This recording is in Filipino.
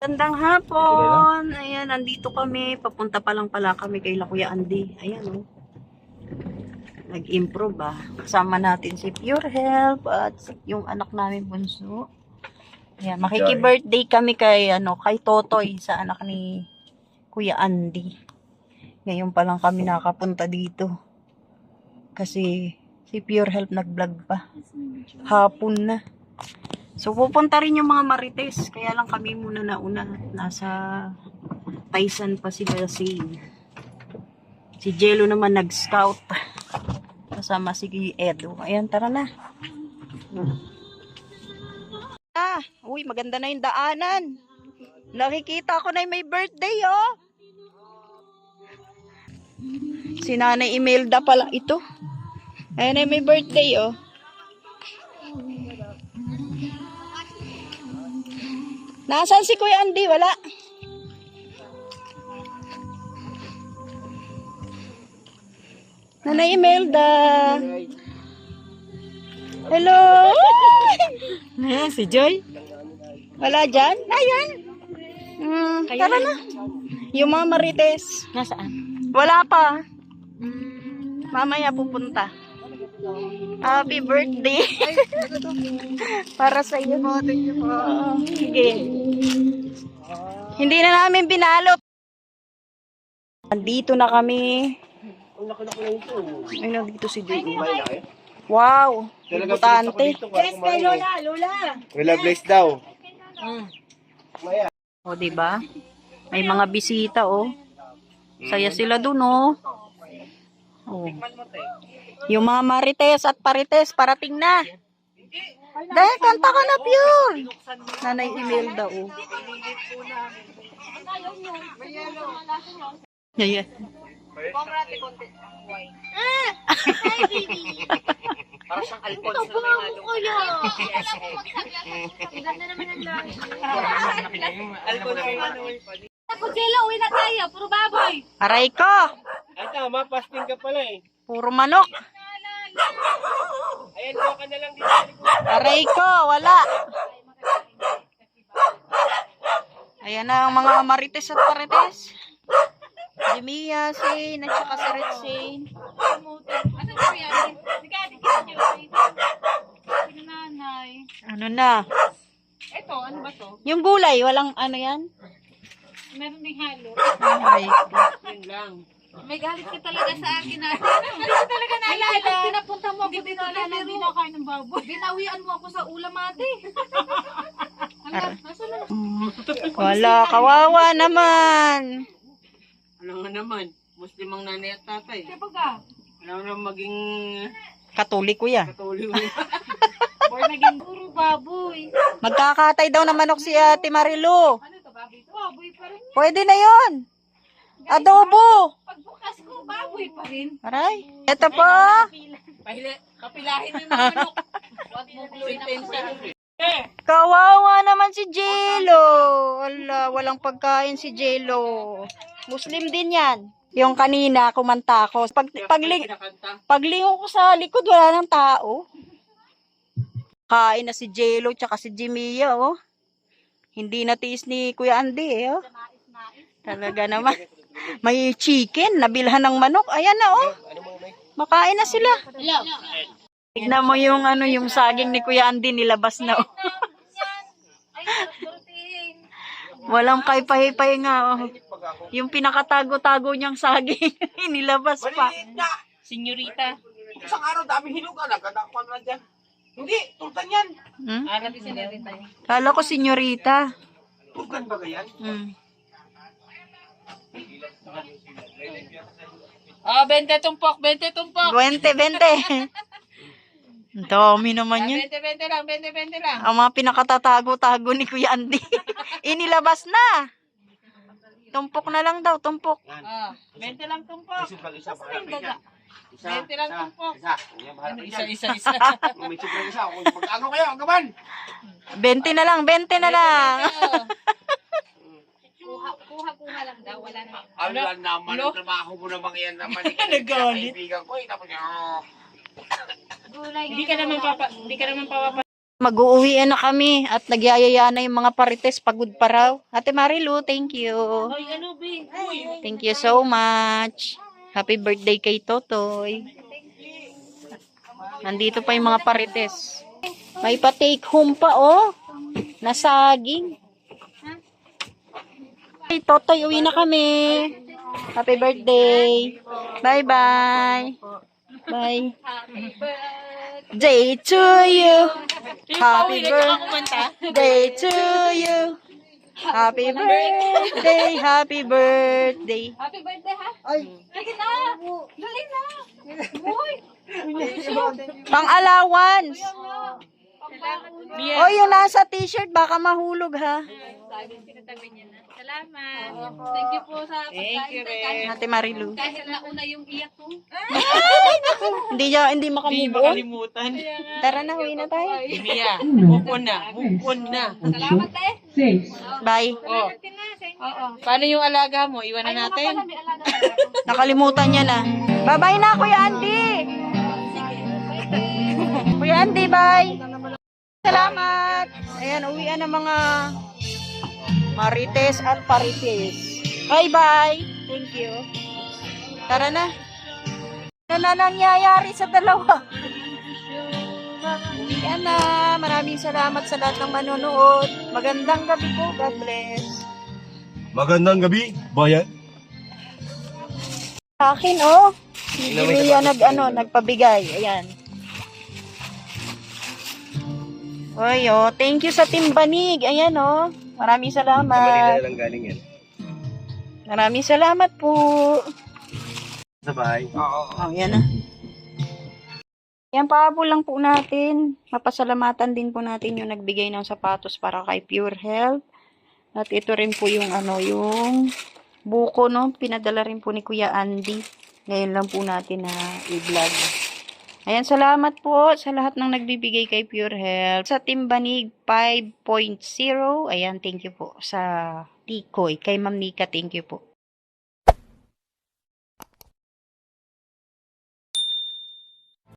Gandang hapon. Ayan, nandito kami. Papunta pa lang pala kami kay Kuya Andy. Ayan, oh. Nag-improve, ah. Kasama natin si Pure Health at yung anak namin bunso. Ayan, makiki-birthday kami kay, kay Totoy, sa anak ni Kuya Andy. Ngayon pa lang kami nakapunta dito. Kasi si Pure Health nag-vlog pa. Hapon na. So, pupunta rin yung mga Marites. Kaya lang kami muna nauna. Nasa Taisan pa sila si Jello naman nag-scout. Kasama si Edo. Ayan, tara na. Uy, maganda na yung daanan. Nakikita ko na yung may birthday, oh. Si Nanay Imelda pala ito. Ayan na yung may birthday, oh. Nasaan si Kuya Andy? Wala. Nanay Imelda. Hello. Si Joy. Wala dyan? Ayan. Tara na. Yung mga Marites. Nasaan? Wala pa. Mamaya pupunta. Happy birthday. Para sa iyo. Thank you po. Sige. Hindi na namin binalot. Andito na kami. Ayun, dito si Joy. Wow. Importante. Yes, kay Lola, Lola. Wala bless daw. O, diba? May mga bisita, oh. Saya sila dun, oh. Oh. Yung mga Marites at Parites, parating na. Dahil, kanta ka na, Pure. Nanay Imelda, oh. Yeah. Para siyang Alfonso na may halong. Ganda naman ang lang. Alfonso. Ako, Jello, uwi na tayo. Puro baboy. Aray ko. Ay, tama, fasting ka pala eh. Puro manok. Ayan, doon ka na lang dito. Aray ko, wala. Ayan na ang mga Marites at Parites. Jimia, Shane, at saka si Red Shane. Ano ba yan? Sige, nanay. Ano na? Ito, ano ba to? Yung gulay, walang ano yan? Meron ding halo. Ay, Yun lang. May galit ka talaga sa akin na. Hindi ko talaga naalala. Pinapunta mo ako dito na hindi na kain ng baboy. Binawian mo ako sa ulam ate. Hanggang, nasa na? wala, kawawa naman. Ano nga naman, Muslim ang nanay at tatay. Kaya baga, Ano na maging Katoliko yan. katuloy mo. or naging puro baboy. Magkakatay daw ng manok si Ate Marilu. Ano to, baboy to? Baboy pa rin. Pwede na yon. Adobo. Pagbukas ko, baboy pa rin. Aray. Ito po. Kapilahin mo yung mga manok. Huwag mo gluin ako sa Kawawa naman si Jello. Wala, walang pagkain si Jello. Muslim din yan. Yung kanina, kumanta ko. Paglingon ko sa likod, wala nang tao. Kain na si Jello, tsaka si Jimia, oh. Hindi natiis ni Kuya Andy, eh, oh. Talaga naman. May chicken, nabilhan ng manok. Ayan na, oh. Makain na sila. Tignan mo yung yung saging ni Kuya Andy nilabas na, oh. Walang kay-pahipay nga, oh. Yung pinakatago-tago niyang saging, inilabas pa. Senyorita. Isang araw, daming hinuga. Nagkadakuan na dyan. Hindi, tultan yan. Hmm? Alam ni senyorita yun. Kala ko senyorita. Tultan ba yan? Hmm. 20 tumpok, 20 tumpok. 20. Ang dami naman yun. 20 lang, 20 lang. Ang mga pinakatatago-tago ni Kuya Andy. Inilabas na. Tumpok na lang daw, tumpok. 20 lang tumpok. Isa, Saan yung daga? Isa, 20 lang tumpok. Isa. Isa. May sobrang isa. Mag-ano kayo, ang gaban. 20 na lang, 20 na lang. Kuha lang daw, wala na. Ano naman ang trabaho mo naman yan naman. Nagalit. Kaibigan ko, tapos Hindi ka naman papa Mag-uuwi na kami at nagyayaya na yung mga parites. Pagod pa raw. Ate Marilu, thank you. Thank you so much. Happy birthday kay Totoy. Nandito pa yung mga parites. May pa-take home pa, oh. Nasaging. Hey, Totoy, uwi na kami. Happy birthday. Bye-bye. Bye. Day to you. Happy birthday to you. Happy birthday, happy birthday. Happy birthday, ha? Ay. Sige na. Dali na. Uy. Pang allowance. Salamat. O, yung nasa t-shirt, baka mahulog ha. Sinatabi niya na. Salamat. Thank you po sa pagkain. Ate Marilu. Kahit nauna yung iyak ko. Hindi makamubuon. Makalimutan. Tara na, uwi na tayo. Mia, move on na. Move on na. Salamat eh. Bye. Oh. Oo. Paano yung alaga mo? Iwan na natin. May alaga na. Nakalimutan niya na. Bye-bye na, Kuya Andy. Kuya Andy, bye. Salamat. Ayan, uwian ng mga marites at parites. Bye-bye. Thank you. Tara na. Ano na nangyayari sa dalawa? Uwian na. Maraming salamat sa lahat ng manonood. Magandang gabi po. God bless. Magandang gabi, bayan. Sa akin, oh. Hindi niya nagpabigay. Ayan. Oy, oh. Thank you sa Team Banig. Ayan, oh. Maraming salamat. lang galing yan. Maraming salamat po. Sabay. Oh, yan na. Yan, pahabol lang po natin. Mapasalamatan din po natin yung nagbigay ng sapatos para kay Pure Health. At ito rin po yung yung buko, no? Pinadala rin po ni Kuya Andy. Ngayon lang po natin na i-vlog. Ayan, salamat po sa lahat ng nagbibigay kay Pure Health. Sa Team Banig 5.0, ayan, thank you po. Sa Tikoy, kay Ma'am Nika, thank you po.